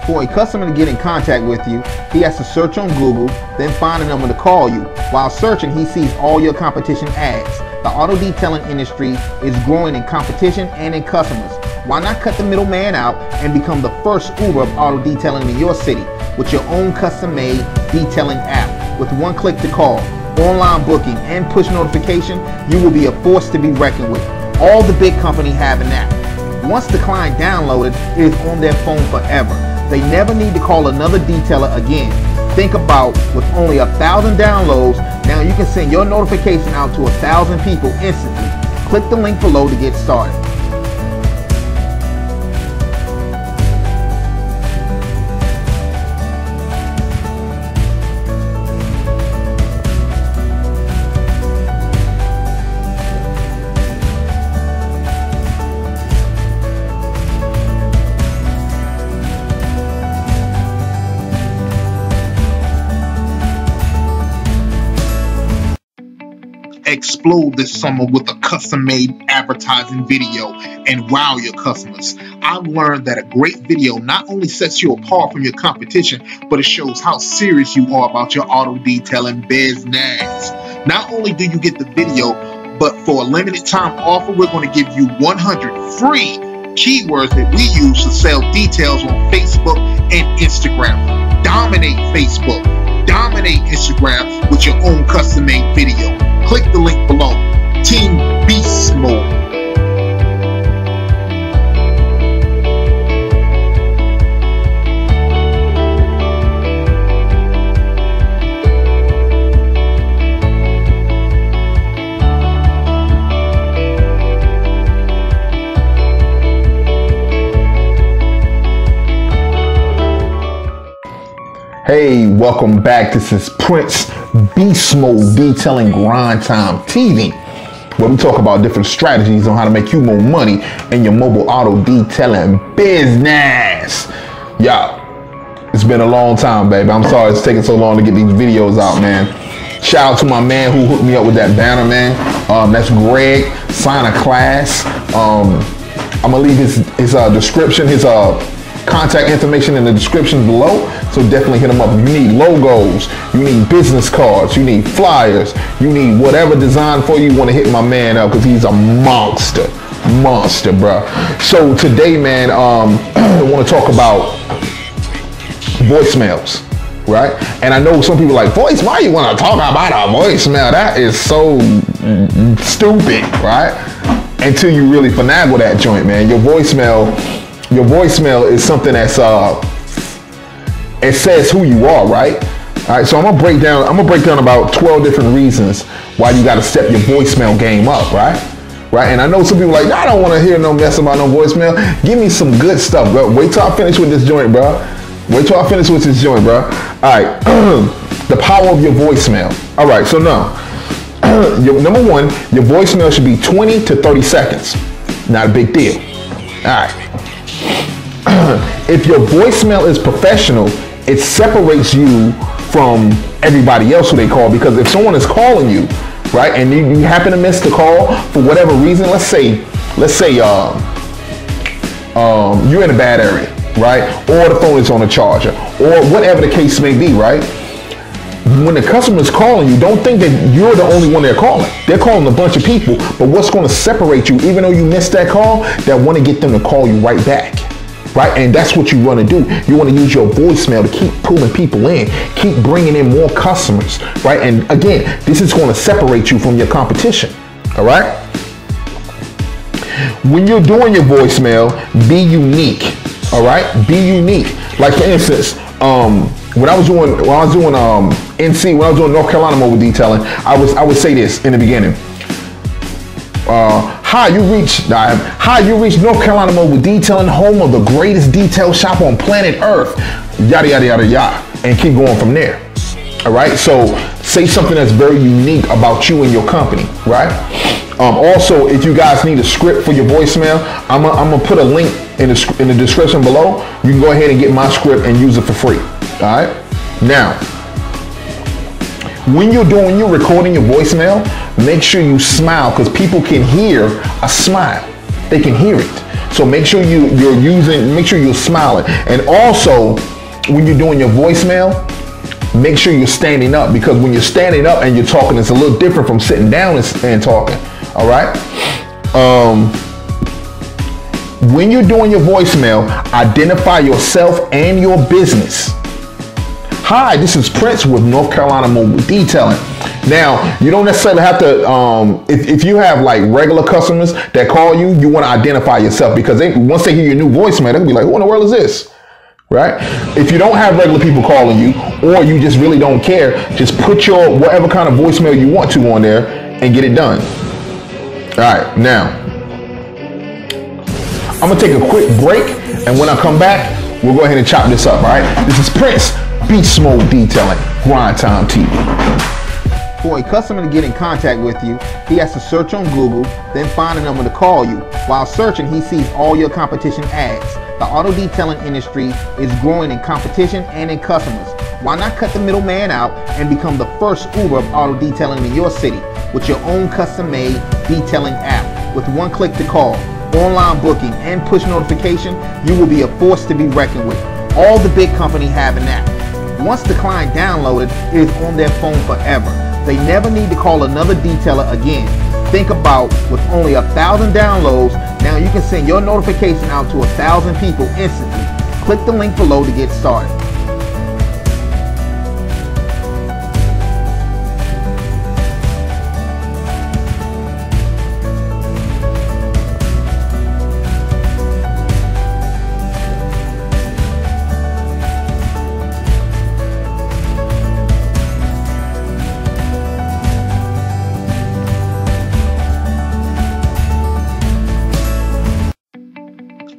For a customer to get in contact with you, he has to search on Google, then find a number to call you. While searching, he sees all your competition ads. The auto detailing industry is growing in competition and in customers. Why not cut the middleman out and become the first Uber of auto detailing in your city with your own custom-made detailing app? With one click to call, online booking, and push notification, you will be a force to be reckoned with. All the big companies have an app. Once the client downloaded, it is on their phone forever. They never need to call another detailer again. Think about, with only 1,000 downloads, now you can send your notification out to 1,000 people instantly. Click the link below to get started. Explode this summer with a custom-made advertising video and wow your customers. I've learned that a great video not only sets you apart from your competition, but it shows how serious you are about your auto detailing business. Not only do you get the video, but for a limited time offer, we're going to give you 100 free keywords that we use to sell details on Facebook and Instagram. Dominate Facebook, dominate Instagram with your own custom-made video. Click the link below. Team Beast Mode. Hey, welcome back. This is Prince Beast Mode Detailing Grind Time TV, where we talk about different strategies on how to make you more money in your mobile auto detailing business. Yo, it's been a long time, baby. I'm sorry it's taking so long to get these videos out, man. Shout out to my man who hooked me up with that banner, man. That's Greg, Sign a Class. I'm gonna leave his description, his contact information in the description below, so definitely hit them up. If you need logos, you need business cards, you need flyers, you need whatever design for you, want to hit my man up because he's a monster, bro. So today, man, I want to talk about voicemails, right? And I know some people are like, voice, why you want to talk about a voicemail? That is so stupid, right? Until you really finagle that joint, man. Your voicemail is something that's it says who you are, right? All right, so I'm gonna break down about 12 different reasons why you gotta step your voicemail game up, right? And I know some people are like, I don't want to hear no mess about no voicemail. Give me some good stuff, bro. Wait till I finish with this joint, bro. All right, the power of your voicemail. All right, so now, number one, your voicemail should be 20 to 30 seconds. Not a big deal. All right. If your voicemail is professional, it separates you from everybody else who they call, because if someone is calling you, right, and you happen to miss the call for whatever reason, let's say you're in a bad area, right, or the phone is on a charger, or whatever the case may be, right? When the customer is calling you, don't think that you're the only one they're calling. They're calling a bunch of people, but what's going to separate you, even though you missed that call, that want to get them to call you right back. Right? And that's what you want to do. You want to use your voicemail to keep pulling people in, keep bringing in more customers, right? And again, this is going to separate you from your competition, all right? When you're doing your voicemail, be unique, all right? Be unique. Like for instance, when I was doing North Carolina mobile detailing, I would say this in the beginning. Hi, you reach North Carolina Mobile Detailing, home of the greatest detail shop on planet Earth. Yada, yada, yada, yada. And keep going from there. All right. So say something that's very unique about you and your company, right? Also, if you guys need a script for your voicemail, I'm gonna put a link in the description below. You can go ahead and get my script and use it for free. All right. Now, when you're recording your voicemail, make sure you smile, because people can hear a smile. They can hear it. So make sure make sure you're smiling. And also, when you're doing your voicemail, make sure you're standing up, because when you're standing up and you're talking, it's a little different from sitting down and talking. All right. When you're doing your voicemail, identify yourself and your business. Hi, this is Prince with North Carolina Mobile Detailing. Now, you don't necessarily have to, if you have like regular customers that call you, you want to identify yourself, because once they hear your new voicemail, they'll be like, who in the world is this? Right? If you don't have regular people calling you, or you just really don't care, just put your whatever kind of voicemail you want to on there and get it done. All right, now, I'm going to take a quick break, and when I come back, we'll go ahead and chop this up, all right? This is Prince, Beast Mode Detailing, Grind Time TV. For a customer to get in contact with you, he has to search on Google, then find a number to call you. While searching, he sees all your competition ads. The auto detailing industry is growing in competition and in customers. Why not cut the middleman out and become the first Uber of auto detailing in your city with your own custom-made detailing app? With one click to call, online booking, and push notification, you will be a force to be reckoned with. All the big companies have an app. Once the client downloaded, it is on their phone forever. They never need to call another detailer again. Think about, with only 1,000 downloads, now you can send your notification out to 1,000 people instantly. Click the link below to get started.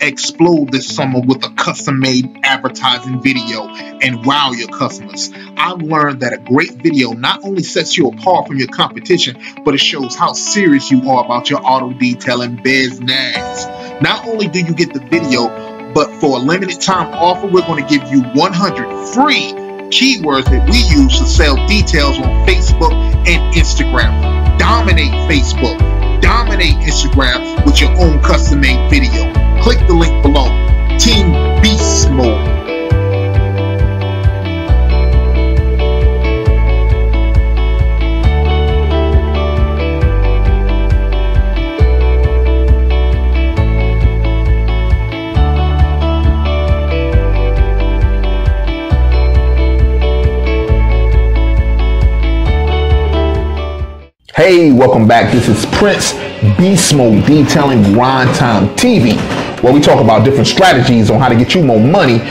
Explode this summer with a custom-made advertising video and wow your customers. I've learned that a great video not only sets you apart from your competition, but it shows how serious you are about your auto detailing business. Not only do you get the video, but for a limited time offer, we're going to give you 100 free keywords that we use to sell details on Facebook and Instagram. Dominate Facebook, dominate Instagram with your own custom-made video. Click the link below. Team Beast Mode. Hey, welcome back. This is Prince, Beast Mode Detailing, Grind Time TV, where we talk about different strategies on how to get you more money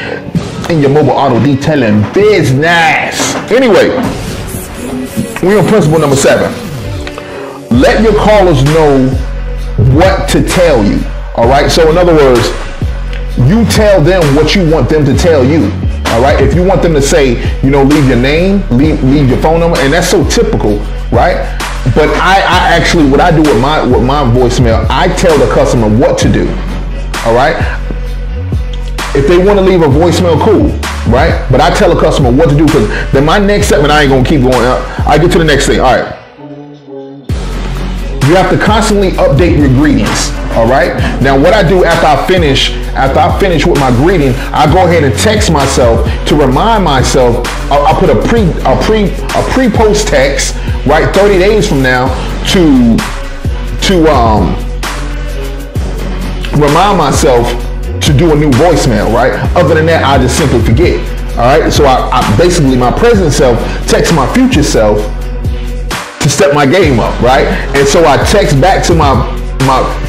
in your mobile auto detailing business. Anyway, we're on principle number 7. Let your callers know what to tell you. All right. So in other words, you tell them what you want them to tell you. All right. If you want them to say, leave your name, leave your phone number, and that's so typical, right? But I actually, what I do with my voicemail, I tell the customer what to do. All right. If they want to leave a voicemail, cool, right? But I tell the customer what to do, because then my next step, and I ain't gonna keep going up. I get to the next thing. All right. You have to constantly update your greetings. All right. Now, what I do after I finish with my greeting, I go ahead and text myself to remind myself. I'll put a pre-post text, right, 30 days from now to remind myself to do a new voicemail, right? Other than that, I just simply forget. All right. So I basically, my present self texts my future self to step my game up, right? And so I text back to my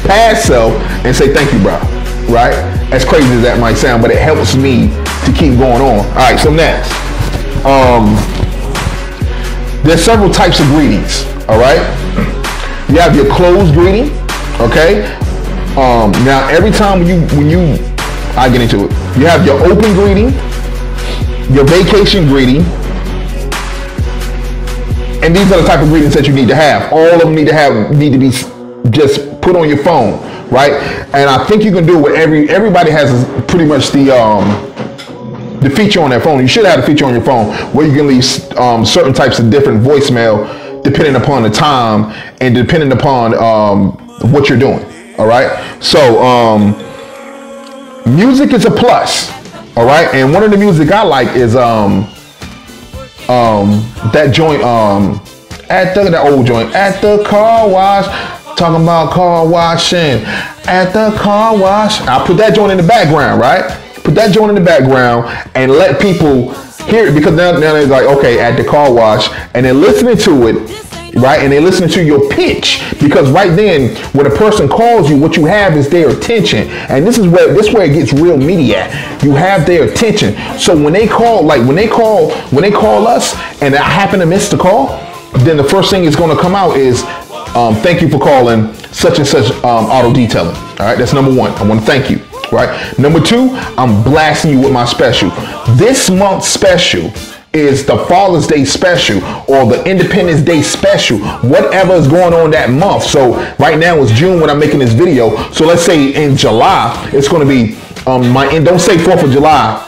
past self and say, thank you, bro, right? As crazy as that might sound, but it helps me to keep going on. All right, so next, there's several types of greetings, all right? You have your closed greeting, okay? Now, every time I get into it, you have your open greeting, your vacation greeting, and these are the type of greetings that you need to have. All of them need to be just put on your phone, right? And I think you can do it with everybody has pretty much the feature on their phone. You should have the feature on your phone where you can leave certain types of different voicemail depending upon the time and depending upon what you're doing. All right. So Music is a plus. All right. And one of the music I like is that joint that old joint at the car wash, talking about car washing at the car wash. I'll put that joint in the background, right? Put that joint in the background and let people hear it, because now they're like, okay, at the car wash, and they're listening to it, right? And they're listening to your pitch, because right then when a person calls you, what you have is their attention, and this is where it gets real meaty at. You have their attention. So when they call, when they call us, and I happen to miss the call, then the first thing is going to come out is, thank you for calling such and such auto detailing. All right, that's number one. I want to thank you. Right. Number two, I'm blasting you with my special. This month's special is the Father's Day special or the Independence Day special, whatever is going on that month. So right now it's June when I'm making this video. So let's say in July, it's going to be don't say 4th of July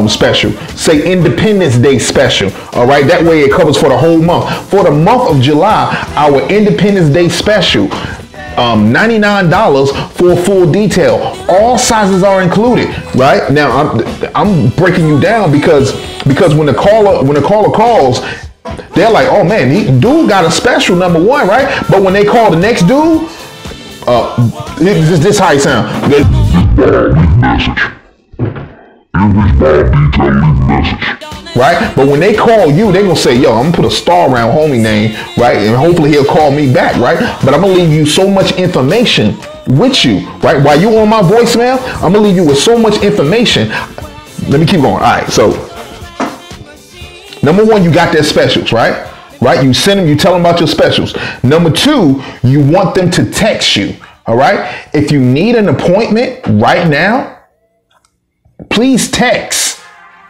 special, say Independence Day special. All right, that way it covers for the whole month. For the month of July, our Independence Day special, $99 for a full detail. All sizes are included. Right now, I'm breaking you down because when the caller calls, they're like, oh man, dude got a special, number one, right? But when they call the next dude, this how it sound. Right? But when they call you, they're gonna say, yo, I'm gonna put a star around homie name, right? And hopefully he'll call me back, right? But I'm gonna leave you so much information with you, right? While you on my voicemail, I'm gonna leave you with so much information. Let me keep going. All right, so number one, you got their specials, right? Right? You send them, you tell them about your specials. Number two, you want them to text you. All right? If you need an appointment right now, please text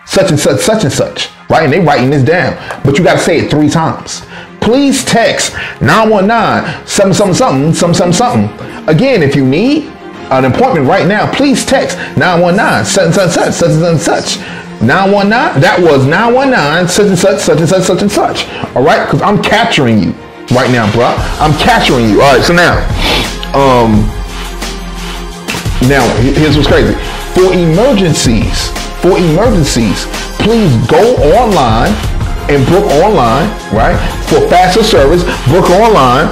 such and such, right? And they writing this down, but you got to say it 3 times. Please text 919 something. Again, if you need an appointment right now, please text 919 such and such. 919, that was 919 such and such. All right, because I'm capturing you right now, bro. I'm capturing you. All right, so now here's what's crazy. For emergencies, please go online and book online, right? For faster service, book online.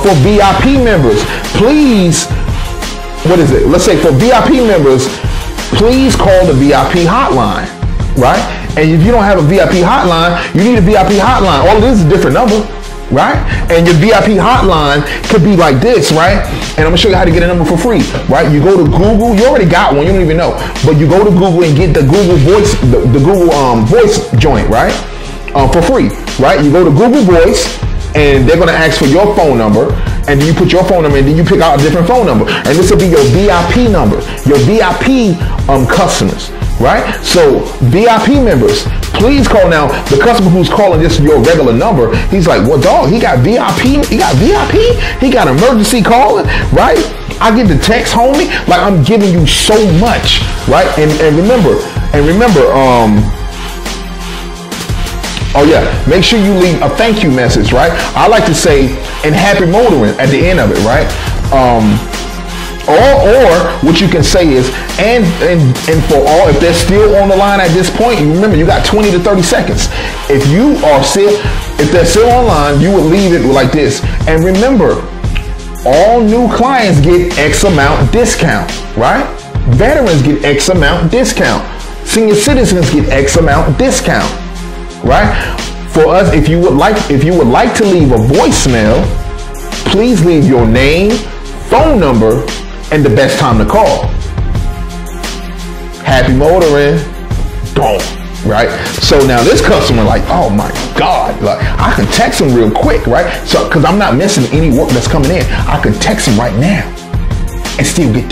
For VIP members, please, let's say for VIP members, please call the VIP hotline, right? And if you don't have a VIP hotline, you need a VIP hotline. All it is a different number, right? And your VIP hotline could be like this, right? And I'm gonna show you how to get a number for free, right? You go to Google, you already got one, you don't even know, but you go to Google and get the Google Voice, the Google Voice joint, right? For free, right? You go to Google Voice, and they're gonna ask for your phone number, and then you put your phone number, and then you pick out a different phone number, and this will be your VIP number, your VIP customers, right? So VIP members, please call now. The customer who's calling this your regular number, he's like, well, dog, he got VIP, he got emergency calling, right? I get the text, homie. Like, I'm giving you so much, right? And remember, oh yeah, make sure you leave a thank you message, right? I like to say, and happy motoring at the end of it, right? Or what you can say is, and for all, if they're still on the line at this point, you remember you got 20 to 30 seconds. If they're still online, you would leave it like this. And remember, all new clients get X amount discount, right? Veterans get X amount discount. Senior citizens get X amount discount, right? For us, if you would like to leave a voicemail, please leave your name, phone number, and the best time to call. Happy motoring. Boom. Right? So now this customer like, oh my God, like I can text him real quick, right? So, cause I'm not missing any work that's coming in. I can text him right now and still get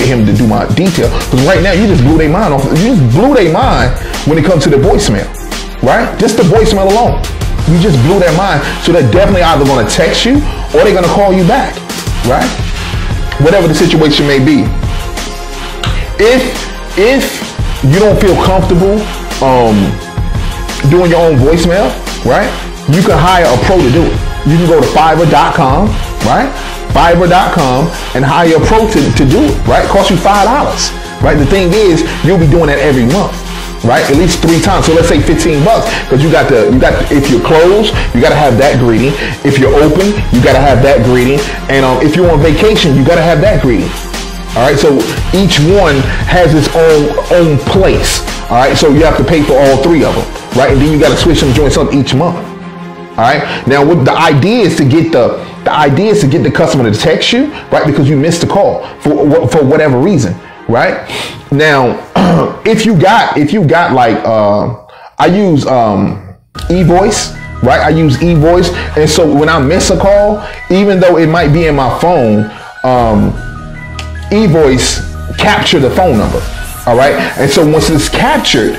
him to do my detail. Cause right now you just blew their mind off. You just blew their mind when it comes to the voicemail, right? Just the voicemail alone. You just blew their mind. So they're definitely either going to text you or they're going to call you back, right? Whatever the situation may be. If you don't feel comfortable doing your own voicemail, right? You can hire a pro to do it. You can go to Fiverr.com, right? Fiverr.com and hire a pro to do it, right? It costs you $5. right? The thing is, you'll be doing that every month, right? At least 3 times. So let's say $15, because you got if you're closed, you got to have that greeting. If you're open, you got to have that greeting. And if you're on vacation, you got to have that greeting. All right, so each one has its own place. All right, so you have to pay for all 3 of them, right? And then you got to switch them joints up each month. All right, now what the idea is to get the customer to text you, right? Because you missed the call for whatever reason, right? Now, if you got like I use eVoice, right? I use eVoice, and so when I miss a call, even though it might be in my phone, eVoice capture the phone number. All right, and so once it's captured,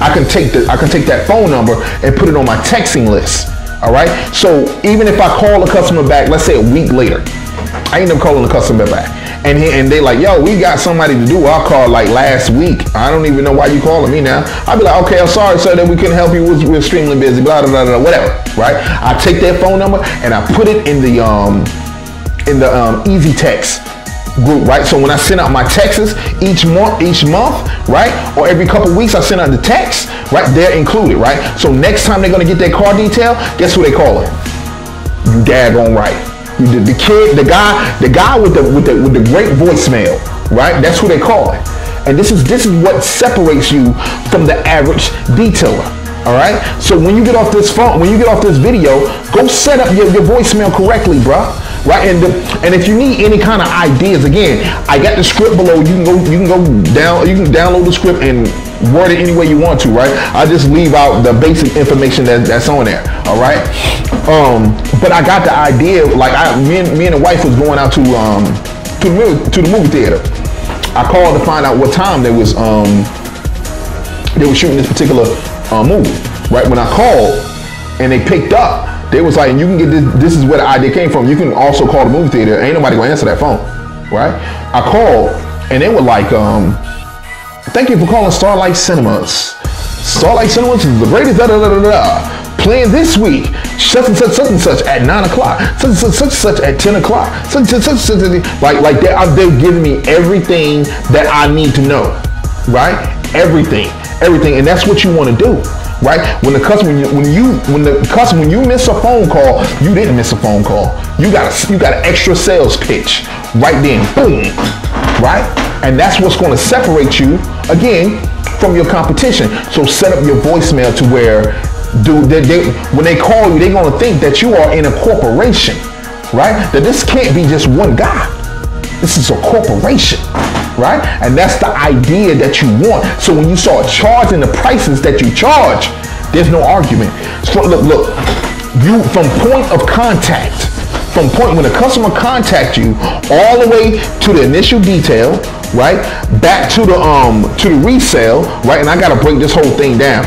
I can take that phone number and put it on my texting list. All right, so even if I call a customer back, let's say a week later, I end up calling the customer back, and they like, yo, we got somebody to do. I'll call like last week. I don't even know why you calling me now. I'll be like, okay, I'm sorry, sir, that we couldn't help you. We're extremely busy. Blah blah blah blah. Whatever. Right? I take that phone number and I put it in the Easy Text group, right? So when I send out my texts each month, right, or every couple weeks, I send out the text, right? They're included, right? So next time they're gonna get their car detail, guess who they call it? You daggone right. The guy with the great voicemail, right? That's who they call it. And this is what separates you from the average detailer. All right. So when you get off this phone, when you get off this video, go set up your voicemail correctly, bruh. Right. And if you need any kind of ideas, again, I got the script below. You can download the script and word it any way you want to. Right. I just leave out the basic information that's on there. All right. But I got the idea. Like me and the wife was going out to the movie theater. I called to find out what time they were shooting this particular movie. Right. When I called and they picked up, they was like, you can get this. This is where the idea came from. You can also call the movie theater. Ain't nobody gonna answer that phone, right? I called and they were like, thank you for calling Starlight Cinemas. Starlight Cinemas is the greatest. Playing this week, such and such at 9 o'clock, such at 10 o'clock, like they're giving me everything that I need to know, right? Everything, and that's what you want to do. Right? When you miss a phone call, you didn't miss a phone call. You got an extra sales pitch right then. Boom. Right? And that's what's going to separate you again from your competition. So set up your voicemail to where when they call you, they're going to think that you are in a corporation. Right? That this can't be just one guy. This is a corporation. Right? And that's the idea that you want. So when you start charging the prices that you charge, there's no argument. So look, you from point of contact, when a customer contacts you, all the way to the initial detail, right? Back to the resale, right? And I gotta break this whole thing down.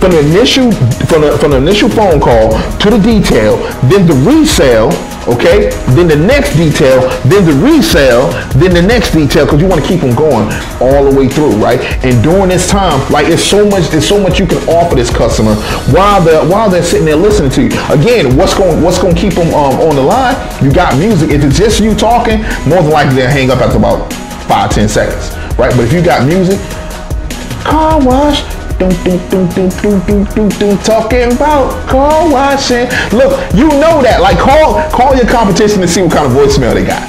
From the initial phone call to the detail, then the resale, okay, then the next detail, then the resale, then the next detail, because you want to keep them going all the way through, right? And during this time, like there's so much you can offer this customer while they're sitting there listening to you. Again, what's going to keep them on the line? You got music. If it's just you talking, more than likely they'll hang up after about 5-10 seconds, right? But if you got music, car wash. Talking about car washing. Look, you know that. Like call your competition to see what kind of voicemail they got.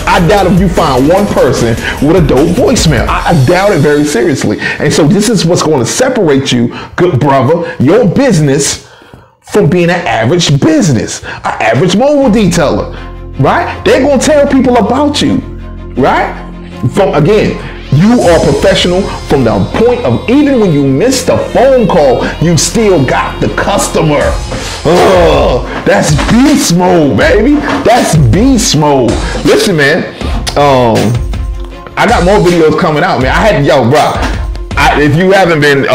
I doubt if you find one person with a dope voicemail. I doubt it very seriously. And so this is what's going to separate you, good brother, your business, from being an average business, an average mobile detailer, right? They're going to tell people about you, right? You are professional from the point of even when you missed a phone call, you still got the customer. That's beast mode, baby. That's beast mode. Listen, man. I got more videos coming out, man. If you haven't been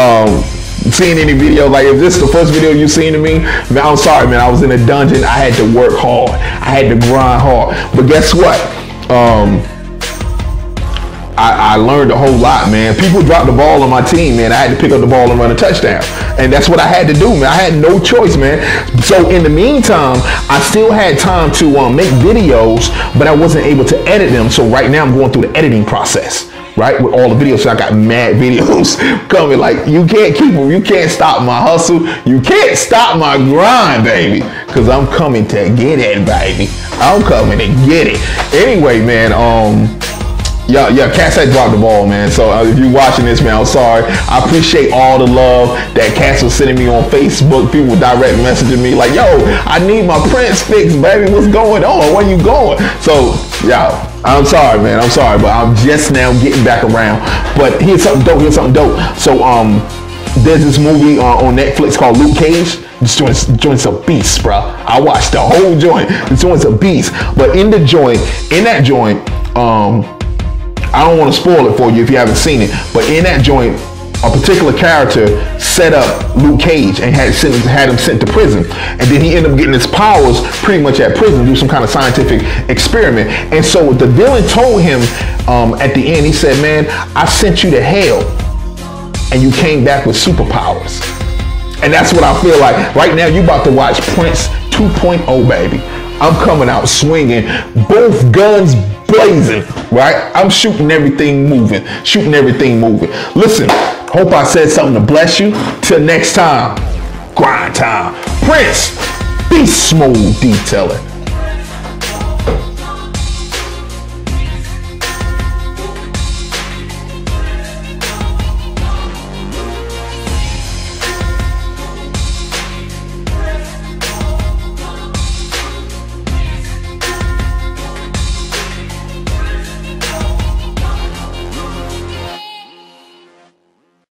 seeing any videos, like if this is the first video you've seen of me, man, I'm sorry, man. I was in a dungeon. I had to work hard. I had to grind hard. But guess what? I learned a whole lot, man. People dropped the ball on my team, man. I had to pick up the ball and run a touchdown. And that's what I had to do, man. I had no choice, man. So in the meantime, I still had time to make videos, but I wasn't able to edit them. So right now I'm going through the editing process. right? With all the videos, so I got mad videos coming. Like, you can't keep them. You can't stop my hustle. You can't stop my grind, baby. Cause I'm coming to get it, baby. I'm coming to get it. Anyway, man, yeah, Cass had dropped the ball, man. So if you're watching this, man, I'm sorry. I appreciate all the love that Cass was sending me on Facebook. People direct messaging me like, yo, I need my Prince fix, baby. What's going on? Where you going? So, yeah, I'm sorry, man. I'm sorry, but I'm just now getting back around. But here's something dope. So, there's this movie on Netflix called Luke Cage. This joint's a beast, bro. I watched the whole joint. This joint's a beast. But in that joint, I don't want to spoil it for you if you haven't seen it, but in that joint, a particular character set up Luke Cage and had him sent to prison. And then he ended up getting his powers pretty much at prison, do some kind of scientific experiment. And so the villain told him at the end, he said, man, I sent you to hell and you came back with superpowers. And that's what I feel like. Right now, you about to watch Prince 2.0, baby. I'm coming out swinging, both guns blazing, right? I'm shooting everything moving. Listen, hope I said something to bless you. Till next time, grind time. Prince, be smooth detailer.